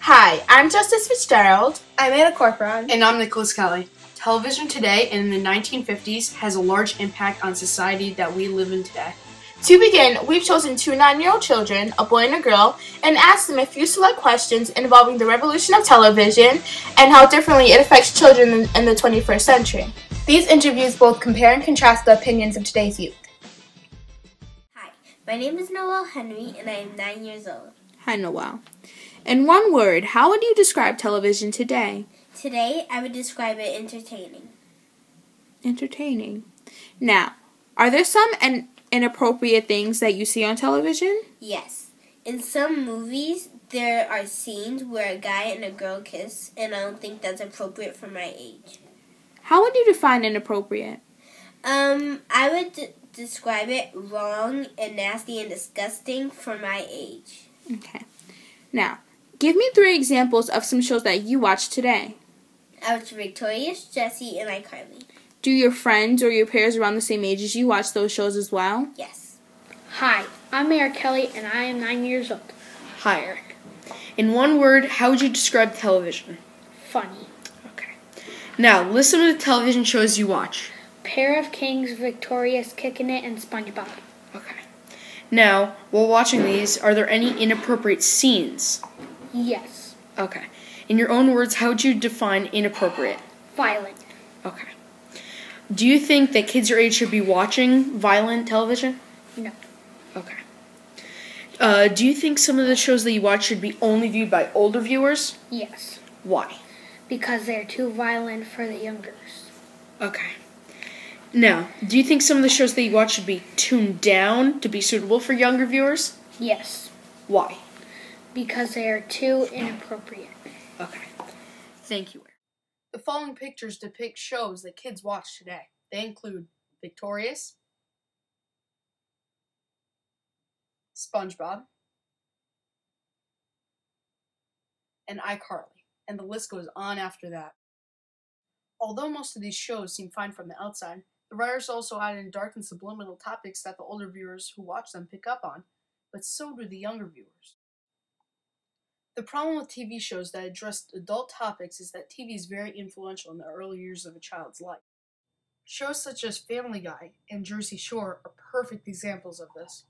Hi, I'm Justice Fitzgerald. I'm Anna Corporon. And I'm Nicholas Kelly. Television today in the 1950s has a large impact on society that we live in today. To begin, we've chosen two 9-year-old children, a boy and a girl, and asked them a few select questions involving the revolution of television and how differently it affects children in the 21st century. These interviews both compare and contrast the opinions of today's youth. Hi, my name is Noelle Henry, and I am 9 years old. Hi, Noelle. In one word, how would you describe television today? Today, I would describe it entertaining. Entertaining. Now, are there some inappropriate things that you see on television? Yes. In some movies, there are scenes where a guy and a girl kiss, and I don't think that's appropriate for my age. How would you define inappropriate? I would describe it wrong and nasty and disgusting for my age. Okay. Now, give me 3 examples of some shows that you watch today. I watch Victorious, Jessie, and iCarly. Do your friends or your peers around the same age as you watch those shows as well? Yes. Hi, I'm Eric Kelly, and I am 9 years old. Hi, Eric. In one word, how would you describe television? Funny. Okay. Now, listen to the television shows you watch. Pair of Kings, Victorious, Kickin' It, and SpongeBob. Okay. Now, while watching these, are there any inappropriate scenes? Yes. Okay. In your own words, how would you define inappropriate? Violent. Okay. Do you think that kids your age should be watching violent television? No. Okay. Do you think some of the shows that you watch should be only viewed by older viewers? Yes. Why? Because they're too violent for the youngers. Okay. Now, do you think some of the shows that you watch should be tuned down to be suitable for younger viewers? Yes. Why? Because they are too inappropriate. Okay. Thank you. The following pictures depict shows that kids watch today. They include Victorious, SpongeBob, and iCarly, and the list goes on after that. Although most of these shows seem fine from the outside, the writers also add in dark and subliminal topics that the older viewers who watch them pick up on, but so do the younger viewers. The problem with TV shows that address adult topics is that TV is very influential in the early years of a child's life. Shows such as Family Guy and Jersey Shore are perfect examples of this.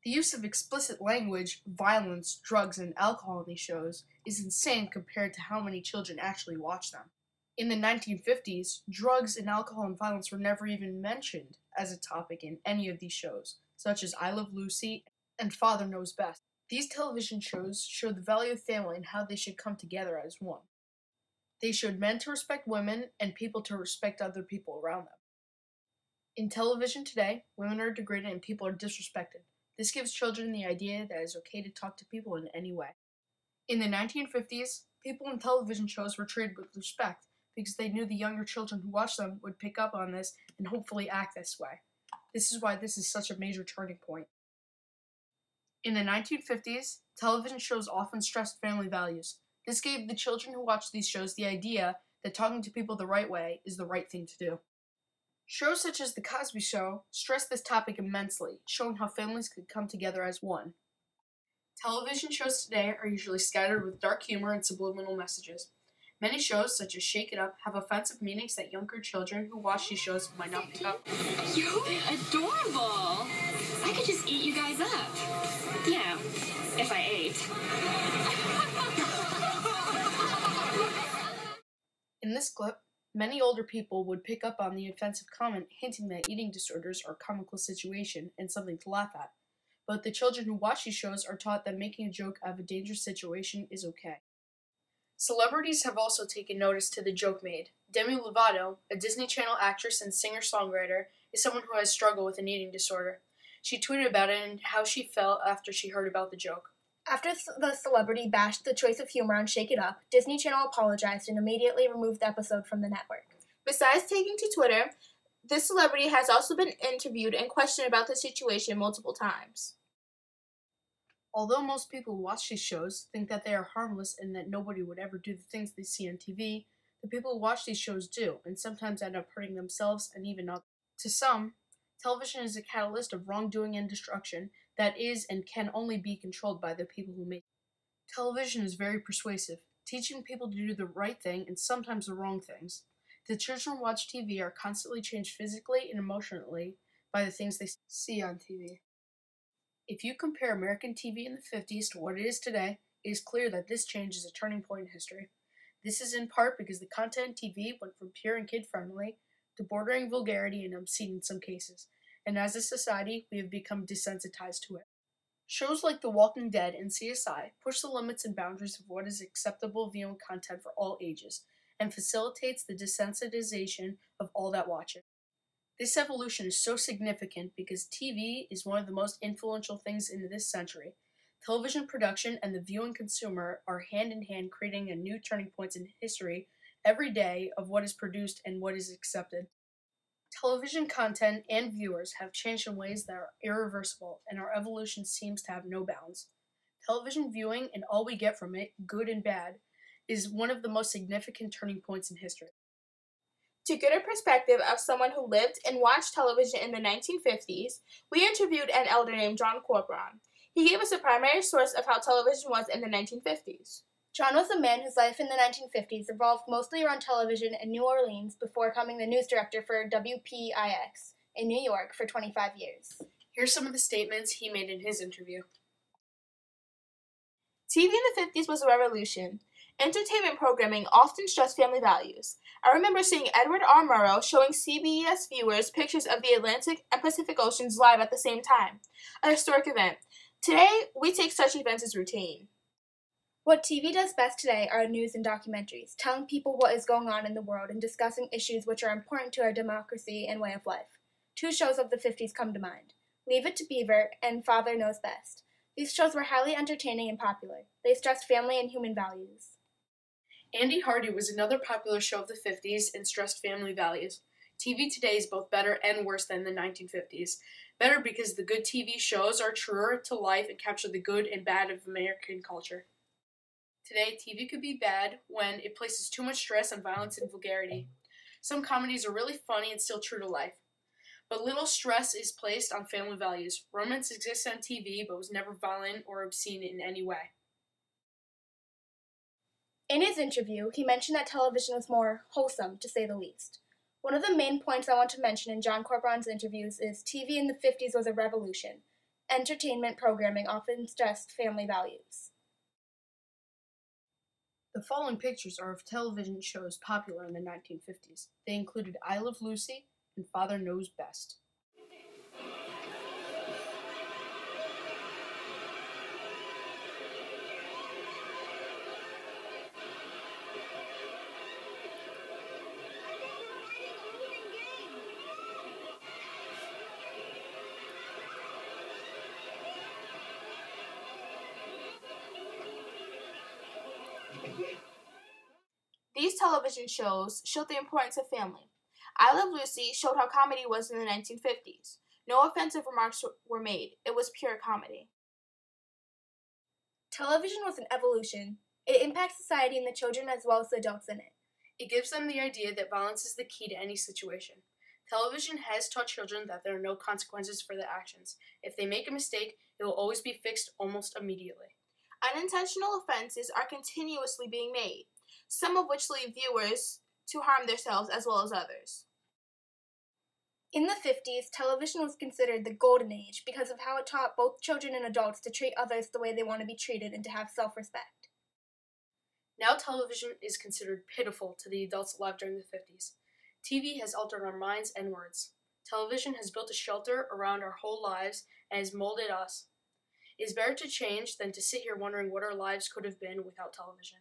The use of explicit language, violence, drugs, and alcohol in these shows is insane compared to how many children actually watch them. In the 1950s, drugs and alcohol and violence were never even mentioned as a topic in any of these shows, such as I Love Lucy and Father Knows Best. These television shows showed the value of family and how they should come together as one. They showed men to respect women and people to respect other people around them. In television today, women are degraded and people are disrespected. This gives children the idea that it is okay to talk to people in any way. In the 1950s, people in television shows were treated with respect because they knew the younger children who watched them would pick up on this and hopefully act this way. This is why this is such a major turning point. In the 1950s, television shows often stressed family values. This gave the children who watched these shows the idea that talking to people the right way is the right thing to do. Shows such as The Cosby Show stress this topic immensely, showing how families could come together as one. Television shows today are usually scattered with dark humor and subliminal messages. Many shows, such as Shake It Up, have offensive meanings that younger children who watch these shows might not pick up. You're adorable. I could just eat you guys up. You know, if I ate. In this clip, many older people would pick up on the offensive comment hinting that eating disorders are a comical situation and something to laugh at. But the children who watch these shows are taught that making a joke out of a dangerous situation is okay. Celebrities have also taken notice to the joke made. Demi Lovato, a Disney Channel actress and singer-songwriter, is someone who has struggled with an eating disorder. She tweeted about it and how she felt after she heard about the joke. After the celebrity bashed the choice of humor on Shake It Up, Disney Channel apologized and immediately removed the episode from the network. Besides taking to Twitter, this celebrity has also been interviewed and questioned about the situation multiple times. Although most people who watch these shows think that they are harmless and that nobody would ever do the things they see on TV, the people who watch these shows do, and sometimes end up hurting themselves and even others. To some, television is a catalyst of wrongdoing and destruction that is and can only be controlled by the people who make it. Television is very persuasive, teaching people to do the right thing and sometimes the wrong things. The children who watch TV are constantly changed physically and emotionally by the things they see on TV. If you compare American TV in the 50s to what it is today, it is clear that this change is a turning point in history. This is in part because the content TV went from pure and kid-friendly to bordering vulgarity and obscene in some cases, and as a society, we have become desensitized to it. Shows like The Walking Dead and CSI push the limits and boundaries of what is acceptable viewing content for all ages, and facilitates the desensitization of all that watch it. This evolution is so significant because TV is one of the most influential things in this century. Television production and the viewing consumer are hand in hand, creating a new turning point in history every day of what is produced and what is accepted. Television content and viewers have changed in ways that are irreversible, and our evolution seems to have no bounds. Television viewing and all we get from it, good and bad, is one of the most significant turning points in history. To get a perspective of someone who lived and watched television in the 1950s, we interviewed an elder named John Corbron. He gave us a primary source of how television was in the 1950s. John was a man whose life in the 1950s revolved mostly around television in New Orleans before becoming the news director for WPIX in New York for 25 years. Here's some of the statements he made in his interview. TV in the 50s was a revolution. Entertainment programming often stressed family values. I remember seeing Edward R. Murrow showing CBS viewers pictures of the Atlantic and Pacific Oceans live at the same time, a historic event. Today, we take such events as routine. What TV does best today are news and documentaries, telling people what is going on in the world and discussing issues which are important to our democracy and way of life. Two shows of the 50s come to mind, Leave It to Beaver and Father Knows Best. These shows were highly entertaining and popular. They stressed family and human values. Andy Hardy was another popular show of the 50s and stressed family values. TV today is both better and worse than the 1950s. Better because the good TV shows are truer to life and capture the good and bad of American culture. Today, TV could be bad when it places too much stress on violence and vulgarity. Some comedies are really funny and still true to life. But little stress is placed on family values. Romance exists on TV but was never violent or obscene in any way. In his interview, he mentioned that television was more wholesome, to say the least. One of the main points I want to mention in John Corbron's interviews is TV in the 50s was a revolution. Entertainment programming often stressed family values. The following pictures are of television shows popular in the 1950s. They included I Love Lucy and Father Knows Best. These television shows showed the importance of family. I Love Lucy showed how comedy was in the 1950s. No offensive remarks were made. It was pure comedy. Television was an evolution. It impacts society and the children as well as the adults in it. It gives them the idea that violence is the key to any situation. Television has taught children that there are no consequences for their actions. If they make a mistake, it will always be fixed almost immediately. Unintentional offenses are continuously being made, some of which lead viewers to harm themselves as well as others. In the 50s, television was considered the golden age because of how it taught both children and adults to treat others the way they want to be treated and to have self-respect. Now television is considered pitiful to the adults alive during the 50s. TV has altered our minds and words. Television has built a shelter around our whole lives and has molded us. It is better to change than to sit here wondering what our lives could have been without television.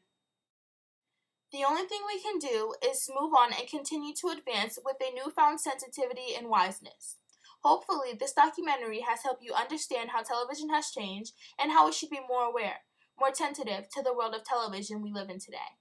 The only thing we can do is move on and continue to advance with a newfound sensitivity and wiseness. Hopefully, this documentary has helped you understand how television has changed and how we should be more aware, more attentive to the world of television we live in today.